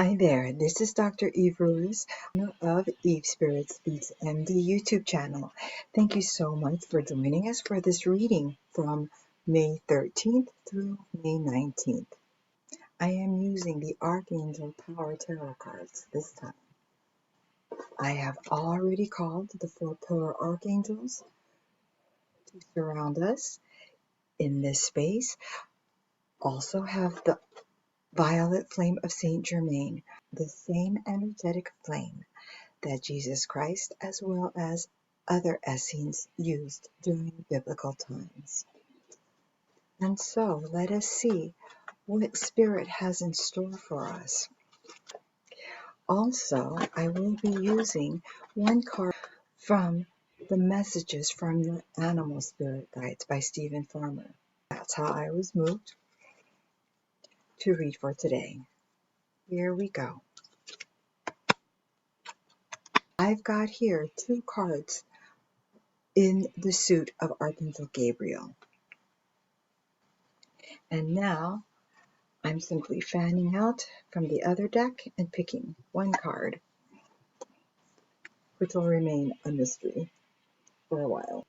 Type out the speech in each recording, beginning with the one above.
Hi there, this is Dr. Eve of Eve SpiritSpeaks MD YouTube channel. Thank you so much for joining us for this reading from May 13th through May 19th. I am using the Archangel Power Tarot cards this time. I have already called the 4 pillar archangels to surround us in this space. Also have the violet flame of Saint Germain, the same energetic flame that Jesus Christ, as well as other Essenes, used during biblical times. And so let us see what Spirit has in store for us. Also, I will be using one card from the Messages from Your Animal Spirit Guides by Stephen Farmer. That's how I was moved to read for today. Here we go. I've got here 2 cards in the suit of Archangel Gabriel. And now I'm simply fanning out from the other deck and picking one card, which will remain a mystery for a while.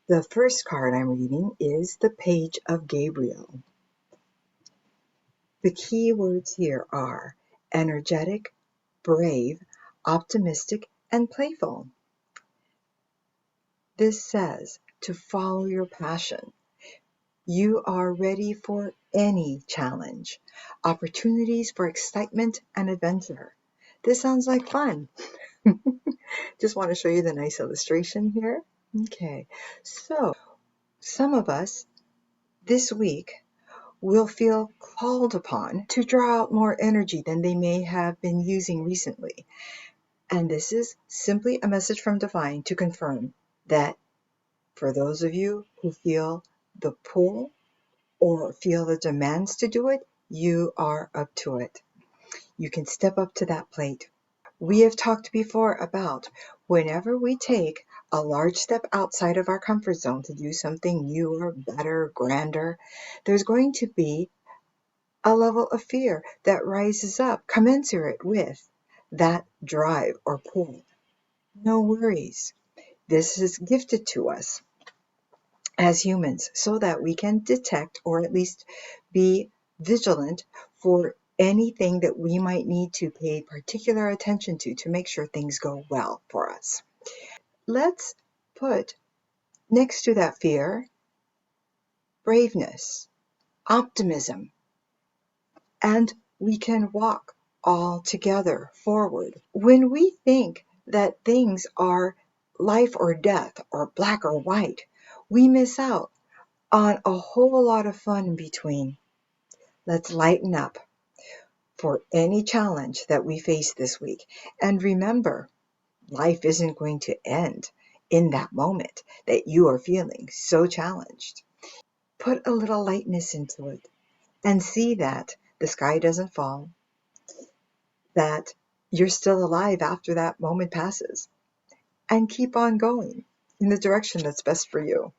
The first card I'm reading is the Page of Gabriel. The key words here are energetic, brave, optimistic, and playful. This says to follow your passion. You are ready for any challenge, opportunities for excitement and adventure. This sounds like fun. Just want to show you the nice illustration here. Okay, so some of us this week will feel called upon to draw out more energy than they may have been using recently. And this is simply a message from Divine to confirm that for those of you who feel the pull or feel the demands to do it, you are up to it. You can step up to that plate. We have talked before about whenever we take a large step outside of our comfort zone to do something newer, better, grander, there's going to be a level of fear that rises up commensurate with that drive or pull. No worries. This is gifted to us as humans so that we can detect or at least be vigilant for anything that we might need to pay particular attention to make sure things go well for us. Let's put next to that fear, braveness, optimism, and we can walk all together forward. When we think that things are life or death or black or white, we miss out on a whole lot of fun in between. Let's lighten up for any challenge that we face this week. And remember, life isn't going to end in that moment that you are feeling so challenged. Put a little lightness into it and see that the sky doesn't fall, that you're still alive after that moment passes, and keep on going in the direction that's best for you,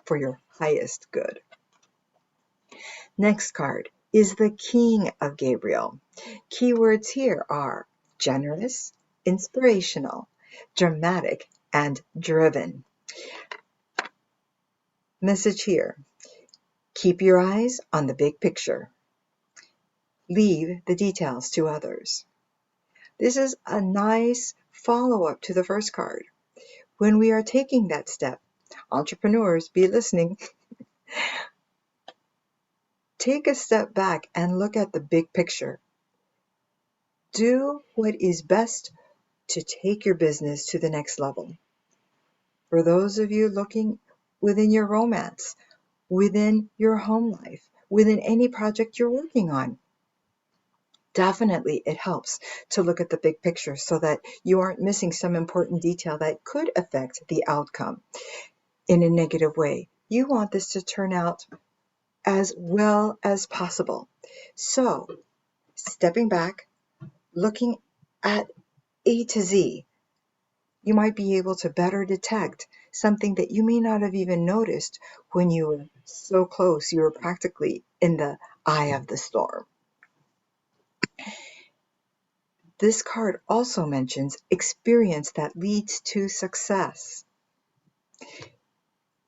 for your highest good. Next card is the King of Gabriel. Keywords here are generous, inspirational, dramatic, and driven. Message here: keep your eyes on the big picture. Leave the details to others. This is a nice follow-up to the first card. When we are taking that step, entrepreneurs, be listening. Take a step back and look at the big picture. Do what is best to take your business to the next level. For those of you looking within your romance, within your home life, within any project you're working on, definitely it helps to look at the big picture so that you aren't missing some important detail that could affect the outcome in a negative way. You want this to turn out as well as possible. So, stepping back, looking at A to Z, you might be able to better detect something that you may not have even noticed when you were so close. You were practically in the eye of the storm. This card also mentions experience that leads to success.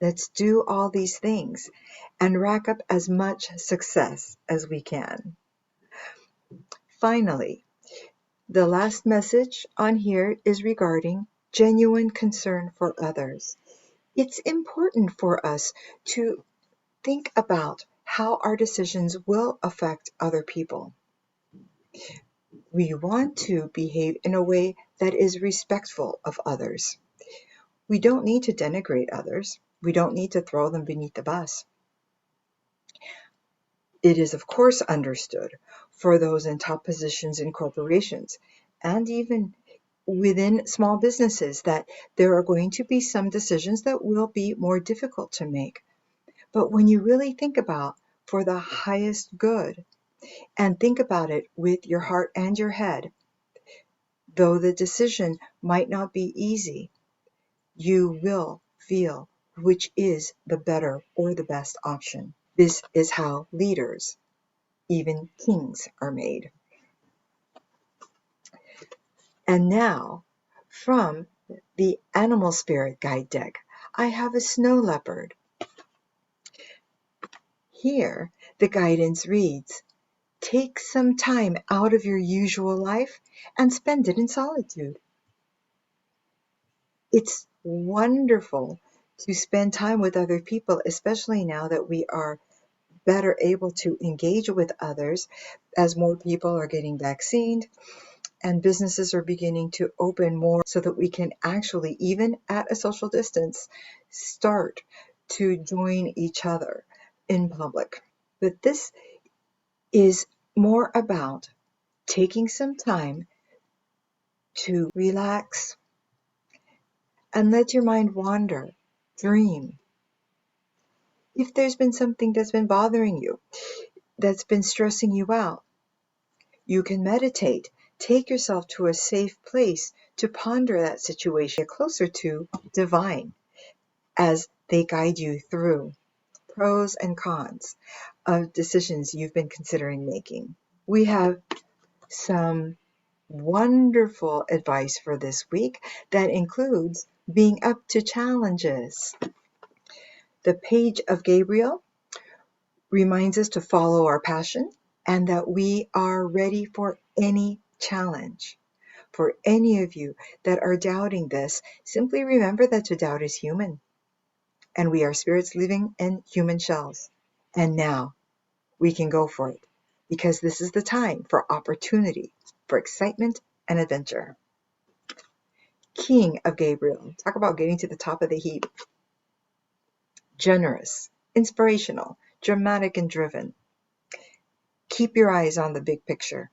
Let's do all these things and rack up as much success as we can. Finally, the last message on here is regarding genuine concern for others. It's important for us to think about how our decisions will affect other people. We want to behave in a way that is respectful of others. We don't need to denigrate others. We don't need to throw them beneath the bus. It is, of course, understood for those in top positions in corporations and even within small businesses that there are going to be some decisions that will be more difficult to make. But when you really think about for the highest good and think about it with your heart and your head, though the decision might not be easy, you will feel which is the better or the best option. This is how leaders, even kings, are made. And now, from the Animal Spirit Guide deck, I have a snow leopard. Here, the guidance reads, take some time out of your usual life and spend it in solitude. It's wonderful to spend time with other people, especially now that we are better able to engage with others as more people are getting vaccinated and businesses are beginning to open more so that we can actually, even at a social distance, start to join each other in public. But this is more about taking some time to relax and let your mind wander, dream. If there's been something that's been bothering you, that's been stressing you out, you can meditate. Take yourself to a safe place to ponder that situation, get closer to divine as they guide you through pros and cons of decisions you've been considering making. We have some wonderful advice for this week that includes being up to challenges. The Page of Gabriel reminds us to follow our passion and that we are ready for any challenge. For any of you that are doubting this, simply remember that to doubt is human, and we are spirits living in human shells. And now we can go for it, because this is the time for opportunity, for excitement and adventure. King of Gabriel, talk about getting to the top of the heap. Generous, inspirational, dramatic and driven. Keep your eyes on the big picture.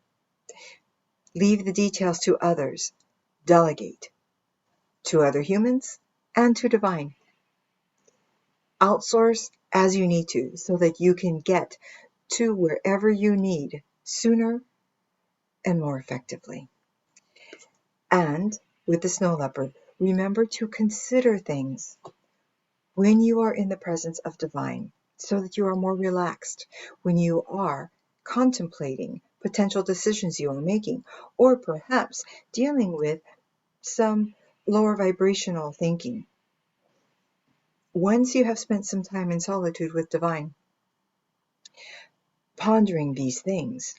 Leave the details to others. Delegate to other humans and to divine. Outsource as you need to so that you can get to wherever you need sooner and more effectively. And with the snow leopard, remember to consider things when you are in the presence of divine so that you are more relaxed when you are contemplating potential decisions you are making, or perhaps dealing with some lower vibrational thinking. Once you have spent some time in solitude with divine, pondering these things,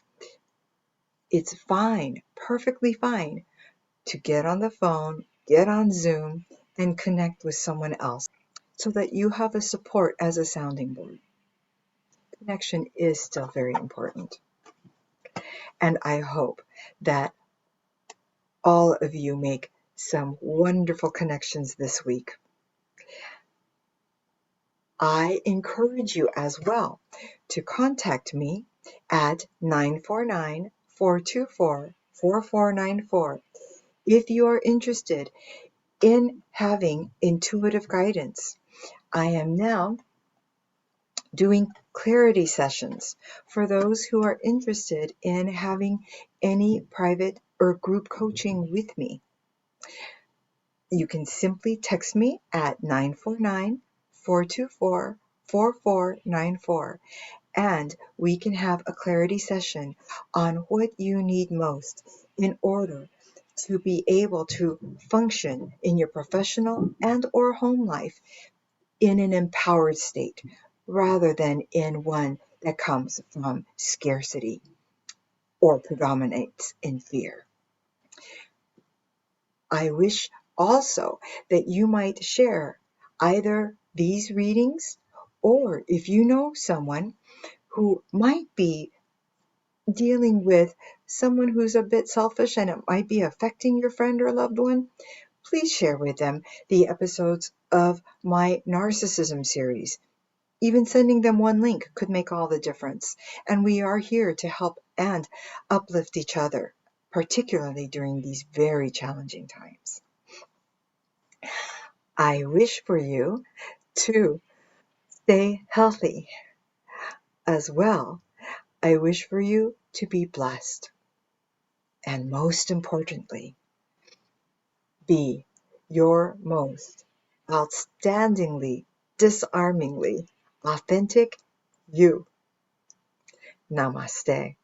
it's fine, perfectly fine, to get on the phone, get on Zoom, and connect with someone else so that you have a support as a sounding board. Connection is still very important. And I hope that all of you make some wonderful connections this week. I encourage you as well to contact me at 949-424-4494 if you are interested in having intuitive guidance. I am now doing clarity sessions for those who are interested in having any private or group coaching with me. You can simply text me at 949-424-4494, and we can have a clarity session on what you need most in order to be able to function in your professional and or home life in an empowered state rather than in one that comes from scarcity or predominates in fear. I wish also that you might share either these readings, or if you know someone who might be dealing with someone who's a bit selfish and it might be affecting your friend or loved one, please share with them the episodes of my narcissism series. Even sending them one link could make all the difference. And we are here to help and uplift each other, particularly during these very challenging times. I wish for you to stay healthy as well. I wish for you to be blessed. And most importantly, be your most outstandingly, disarmingly authentic you. Namaste.